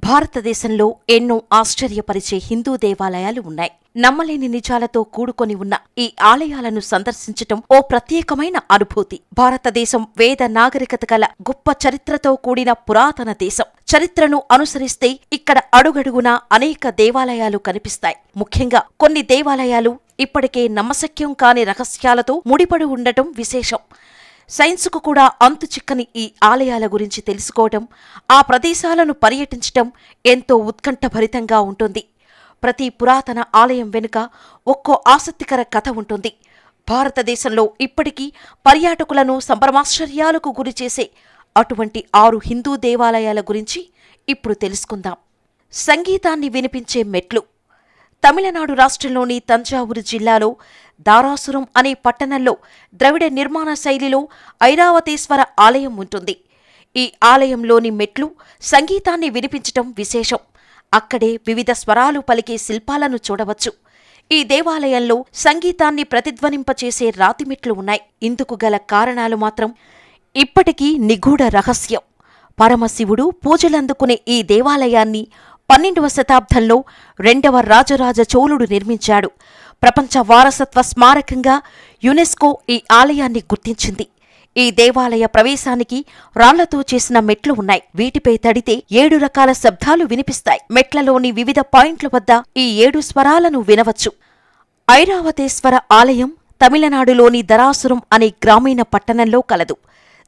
భారతదేశంలో ఎన్నో ఆశ్చర్యపరిచే హిందూ దేవాలయాలు ఉన్నాయి. నమ్మలేని నిజాలతో కూడుకొని ఉన్న ఈ ఆలయాలను సందర్శించటం ఓ ప్రత్యేకమైన అనుభూతి. భారతదేశం వేద నాగరికత గల గొప్ప చరిత్రతో కూడిన పురాతన దేశం. చరిత్రను అనుసరిస్తే ఇక్కడ అడుగడుగునా అనేక దేవాలయాలు కనిపిస్తాయి. ముఖ్యంగా కొన్ని దేవాలయాలు ఇప్పటికే నమ్మశక్యం కాని రహస్యాలతో ముడిపడి ఉండటం విశేషం. సైన్సుకు కూడా అంతుచిక్కని ఈ ఆలయాల గురించి తెలుసుకోవటం, ఆ ప్రదేశాలను పర్యటించటం ఎంతో ఉత్కంఠభరితంగా ఉంటుంది. ప్రతి పురాతన ఆలయం వెనుక ఒక్కో ఆసక్తికర కథ ఉంటుంది. భారతదేశంలో ఇప్పటికీ పర్యాటకులను సంభ్రమాశ్చర్యాలకు గురిచేసే అటువంటి 6 హిందూ దేవాలయాల గురించి ఇప్పుడు తెలుసుకుందాం. సంగీతాన్ని వినిపించే మెట్లు. తమిళనాడు రాష్ట్రంలోని తంజావూరు జిల్లాలో దారాసురం అనే పట్టణంలో ద్రవిడ నిర్మాణ శైలిలో ఐరావతేశ్వర ఆలయం ఉంటుంది. ఈ ఆలయంలోని మెట్లు సంగీతాన్ని వినిపించటం విశేషం. అక్కడే వివిధ స్వరాలు పలికే శిల్పాలను చూడవచ్చు. ఈ దేవాలయంలో సంగీతాన్ని ప్రతిధ్వనింపచేసే రాతిమెట్లు ఉన్నాయి. ఇందుకు గల కారణాలు మాత్రం ఇప్పటికీ నిగూఢ రహస్యం. పరమశివుడు పూజలందుకునే ఈ దేవాలయాన్ని 12వ శతాబ్దంలో 2వ రాజరాజ చోళుడు నిర్మించాడు. ప్రపంచ వారసత్వ స్మారకంగా యునెస్కో ఈ ఆలయాన్ని గుర్తించింది. ఈ దేవాలయ ప్రవేశానికి రాళ్లతో చేసిన మెట్లు ఉన్నాయి. వీటిపై తడితే 7 రకాల శబ్దాలు వినిపిస్తాయి. మెట్లలోని వివిధ పాయింట్ల వద్ద ఈ 7 స్వరాలను వినవచ్చు. ఐరావతేశ్వర ఆలయం తమిళనాడులోని దరాసురం అనే గ్రామీణ పట్టణంలో కలదు.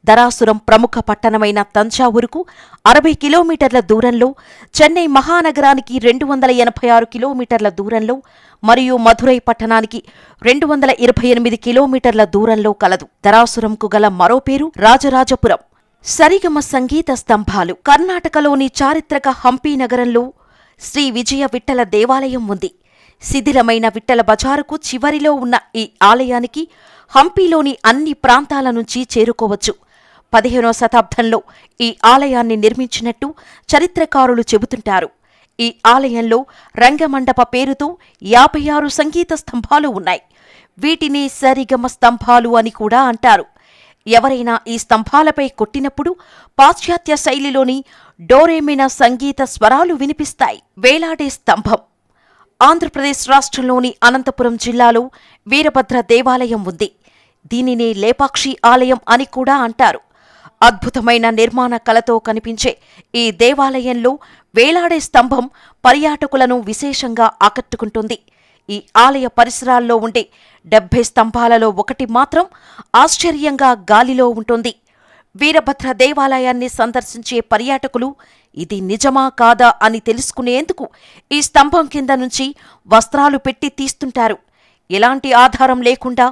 దరాసురం ప్రముఖ పట్టణమైన తంజావూరుకు 60 కిలోమీటర్ల దూరంలో, చెన్నై మహానగరానికి 286 కిలోమీటర్ల దూరంలో మరియు మధురై పట్టణానికి 228 కిలోమీటర్ల దూరంలో కలదు. దరాసురంకు గల మరో పేరు రాజరాజపురం. సరిగమ సంగీత స్తంభాలు. కర్ణాటకలోని చారిత్రక హంపీ నగరంలో శ్రీ విజయ విఠల దేవాలయం ఉంది. శిథిలమైన విఠల బజారుకు చివరిలో ఉన్న ఈ ఆలయానికి హంపీలోని అన్ని ప్రాంతాల నుంచి చేరుకోవచ్చు. 15వ శతాబ్దంలో ఈ ఆలయాన్ని నిర్మించినట్టు చరిత్రకారులు చెబుతుంటారు. ఈ ఆలయంలో రంగమండప పేరుతో 56 సంగీత స్తంభాలు ఉన్నాయి. వీటిని సరిగమ స్తంభాలు అని కూడా అంటారు. ఎవరైనా ఈ స్తంభాలపై కొట్టినప్పుడు పాశ్చాత్య శైలిలోని డోరేమిన సంగీత స్వరాలు వినిపిస్తాయి. వేలాడే స్తంభం. ఆంధ్రప్రదేశ్ రాష్ట్రంలోని అనంతపురం జిల్లాలో వీరభద్ర దేవాలయం ఉంది. దీనినే లేపాక్షి ఆలయం అని కూడా అంటారు. అద్భుతమైన నిర్మాణ కళతో కనిపించే ఈ దేవాలయంలో వేలాడే స్తంభం పర్యాటకులను విశేషంగా ఆకట్టుకుంటుంది. ఈ ఆలయ పరిసరాల్లో ఉండే 70 స్తంభాలలో ఒకటి మాత్రం ఆశ్చర్యంగా గాలిలో ఉంటుంది. వీరభద్ర దేవాలయాన్ని సందర్శించే పర్యాటకులు ఇది నిజమా కాదా అని తెలుసుకునేందుకు ఈ స్తంభం కింద నుంచి వస్త్రాలు పెట్టి తీస్తుంటారు. ఎలాంటి ఆధారం లేకుండా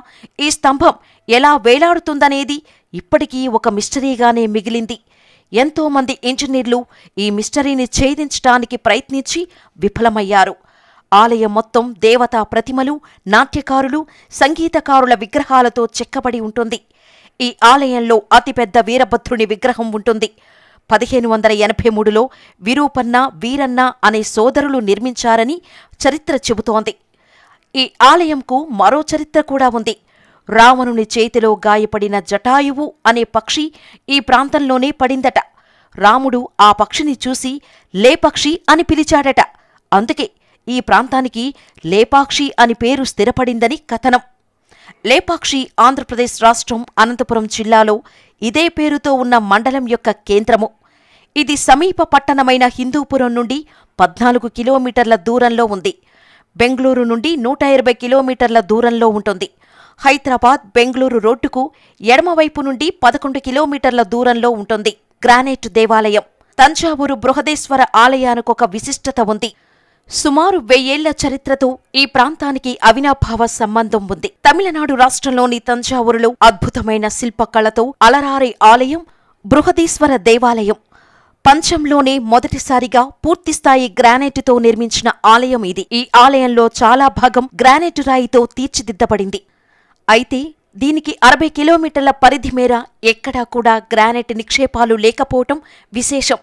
ఈ స్తంభం ఎలా వేలాడుతుందనేది ఇప్పటికీ ఒక మిస్టరీగానే మిగిలింది. ఎంతోమంది ఇంజనీర్లు ఈ మిస్టరీని ఛేదించటానికి ప్రయత్నించి విఫలమయ్యారు. ఆలయం మొత్తం దేవతా ప్రతిమలు, నాట్యకారులు, సంగీతకారుల విగ్రహాలతో చెక్కబడి ఉంటుంది. ఈ ఆలయంలో అతిపెద్ద వీరభద్రుని విగ్రహం ఉంటుంది. 1583లో విరూపన్న, వీరన్న అనే సోదరులు నిర్మించారని చరిత్ర చెబుతోంది. ఈ ఆలయంకు మరో చరిత్ర కూడా ఉంది. రావణుని చేతిలో గాయపడిన జటాయువు అనే పక్షి ఈ ప్రాంతంలోనే పడిందట. రాముడు ఆ పక్షిని చూసి లేపక్షి అని పిలిచాడట. అందుకే ఈ ప్రాంతానికి లేపాక్షి అని పేరు స్థిరపడిందని కథనం. లేపాక్షి ఆంధ్రప్రదేశ్ రాష్ట్రం అనంతపురం జిల్లాలో ఇదే పేరుతో ఉన్న మండలం యొక్క కేంద్రము. ఇది సమీప పట్టణమైన హిందూపురం నుండి 14 కిలోమీటర్ల దూరంలో ఉంది. బెంగళూరు నుండి 120 కిలోమీటర్ల దూరంలో ఉంటుంది. హైదరాబాద్ బెంగళూరు రోడ్డుకు ఎడమవైపు నుండి 11 కిలోమీటర్ల దూరంలో ఉంటుంది. గ్రానైట్ దేవాలయం. తంజావూరు బృహదేశ్వర ఆలయానికొక విశిష్టత ఉంది. సుమారు 1000 ఏళ్ల చరిత్రతో ఈ ప్రాంతానికి అవినాభావ సంబంధం ఉంది. తమిళనాడు రాష్ట్రంలోని తంజావూరులో అద్భుతమైన శిల్పకళతో అలరారే ఆలయం బృహదీశ్వర దేవాలయం. పంచంలోనే మొదటిసారిగా పూర్తిస్థాయి గ్రానైటుతో నిర్మించిన ఆలయం ఇది. ఈ ఆలయంలో చాలా భాగం గ్రానైటు రాయితో తీర్చిదిద్దబడింది. అయితే దీనికి 60 కిలోమీటర్ల పరిధి మేర ఎక్కడా కూడా గ్రానైట్ నిక్షేపాలు లేకపోవటం విశేషం.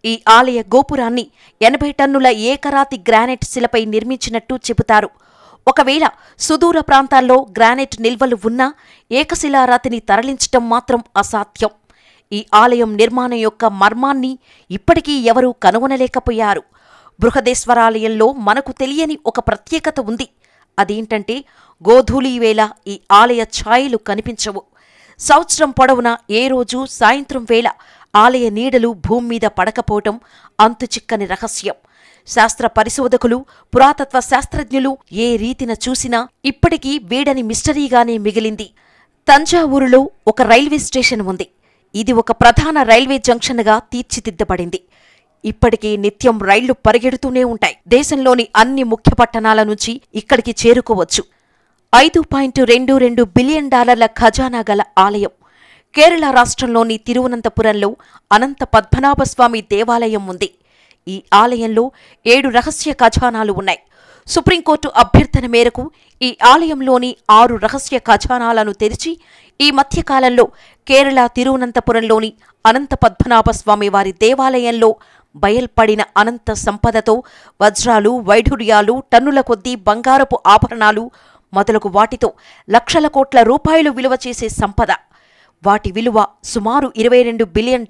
ఈ ఆలయ గోపురాన్ని 80 టన్నుల ఏకరాతి గ్రానైట్ శిలపై నిర్మించినట్టు చెబుతారు. ఒకవేళ సుదూర ప్రాంతాల్లో గ్రానైట్ నిల్వలు ఉన్నా ఏకశిలారాతిని తరలించటం మాత్రం అసాధ్యం. ఈ ఆలయం నిర్మాణం యొక్క మర్మాన్ని ఇప్పటికీ ఎవరూ కనుగొనలేకపోయారు. బృహదేశ్వరాలయంలో మనకు తెలియని ఒక ప్రత్యేకత ఉంది. అదేంటంటే గోధూళీవేళ ఈ ఆలయ ఛాయలు కనిపించవు. సంవత్సరం పొడవునా ఏ రోజు సాయంత్రం వేళ ఆలయ నీడలు భూమ్మీద పడకపోవటం అంతుచిక్కని రహస్యం. శాస్త్ర పరిశోధకులు, పురాతత్వ శాస్త్రజ్ఞులు ఏ రీతిన చూసినా ఇప్పటికీ వీడని మిస్టరీగానే మిగిలింది. తంజావూరులో ఒక రైల్వే స్టేషన్ ఉంది. ఇది ఒక ప్రధాన రైల్వే జంక్షన్గా తీర్చిదిద్దబడింది. ఇప్పటికీ నిత్యం రైళ్లు పరిగెడుతూనే ఉంటాయి. దేశంలోని అన్ని ముఖ్య పట్టణాల నుంచి ఇక్కడికి చేరుకోవచ్చు. $5.22 బిలియన్ ఖజానా గల ఆలయం. కేరళ రాష్ట్రంలోని తిరువనంతపురంలో అనంత పద్మనాభస్వామి దేవాలయం ఉంది. ఈ ఆలయంలో 7 రహస్య ఖజానాలు ఉన్నాయి. సుప్రీంకోర్టు అభ్యర్థన మేరకు ఈ ఆలయంలోని 6 రహస్య ఖజానాలను తెరిచి ఈ మధ్యకాలంలో కేరళ తిరువనంతపురంలోని అనంత పద్మనాభస్వామి వారి దేవాలయంలో బయల్పడిన అనంత సంపదతో వజ్రాలు, వైఢూర్యాలు, టన్నుల కొద్దీ బంగారపు ఆభరణాలు మొదలగు వాటితో లక్షల కోట్ల రూపాయలు విలువ చేసే సంపద. వాటి విలువ సుమారు $22 బిలియన్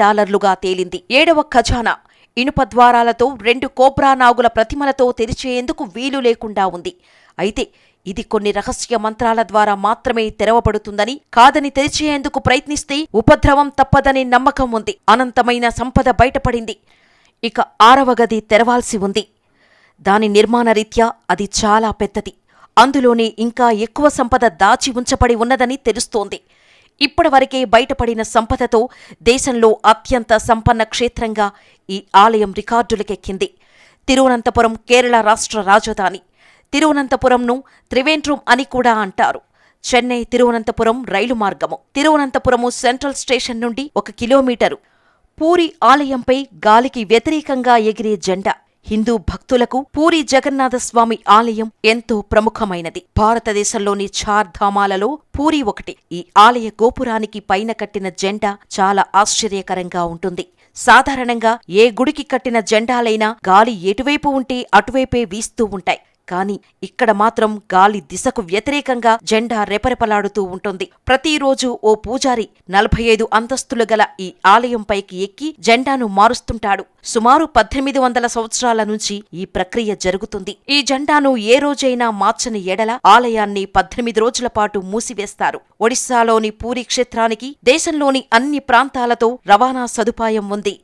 తేలింది. 7వ ఖజానా ఇనుప ద్వారాలతో 2 కోబ్రా నాగుల ప్రతిమలతో తెరిచేందుకు వీలు లేకుండా ఉంది. అయితే ఇది కొన్ని రహస్య మంత్రాల ద్వారా మాత్రమే తెరవబడుతుందని, కాదని తెరిచేందుకు ప్రయత్నిస్తే ఉపద్రవం తప్పదనే నమ్మకం ఉంది. అనంతమైన సంపద బయటపడింది. ఇక 6వ గది తెరవాల్సి ఉంది. దాని నిర్మాణ రీత్యా అది చాలా పెద్దది. అందులోనే ఇంకా ఎక్కువ సంపద దాచి ఉంచబడి ఉన్నదని తెలుస్తోంది. ఇప్పటివరకే బయటపడిన సంపదతో దేశంలో అత్యంత సంపన్న క్షేత్రంగా ఈ ఆలయం రికార్డులకెక్కింది. తిరువనంతపురం కేరళ రాష్ట్ర రాజధాని. తిరువనంతపురంను త్రివేంద్రం అని కూడా అంటారు. చెన్నై తిరువనంతపురం రైలు మార్గము. తిరువనంతపురము సెంట్రల్ స్టేషన్ నుండి 1 కిలోమీటరు. పూరి ఆలయంపై గాలికి వ్యతిరేకంగా ఎగిరే జెండా. హిందూ భక్తులకు పూరి జగన్నాథస్వామి ఆలయం ఎంతో ప్రముఖమైనది. భారతదేశంలోని 4 ధామాలలో పూరి ఒకటి. ఈ ఆలయ గోపురానికి పైన కట్టిన జెండా చాలా ఆశ్చర్యకరంగా ఉంటుంది. సాధారణంగా ఏ గుడికి కట్టిన జెండాలైనా గాలి ఎటువైపు ఉంటే అటువైపే వీస్తూ ఉంటాయి. కాని ఇక్కడ మాత్రం గాలి దిశకు వ్యతిరేకంగా జెండా రెపరెపలాడుతూ ఉంటుంది. ప్రతిరోజు ఓ పూజారి 45 అంతస్తులు గల ఈ ఆలయంపైకి ఎక్కి జెండాను మారుస్తుంటాడు. సుమారు 1800 సంవత్సరాల నుంచి ఈ ప్రక్రియ జరుగుతుంది. ఈ జెండాను ఏ రోజైనా మార్చని ఎడల ఆలయాన్ని 18 రోజుల పాటు మూసివేస్తారు. ఒడిశాలోని పూరీ క్షేత్రానికి దేశంలోని అన్ని ప్రాంతాలతో రవాణా సదుపాయం ఉంది.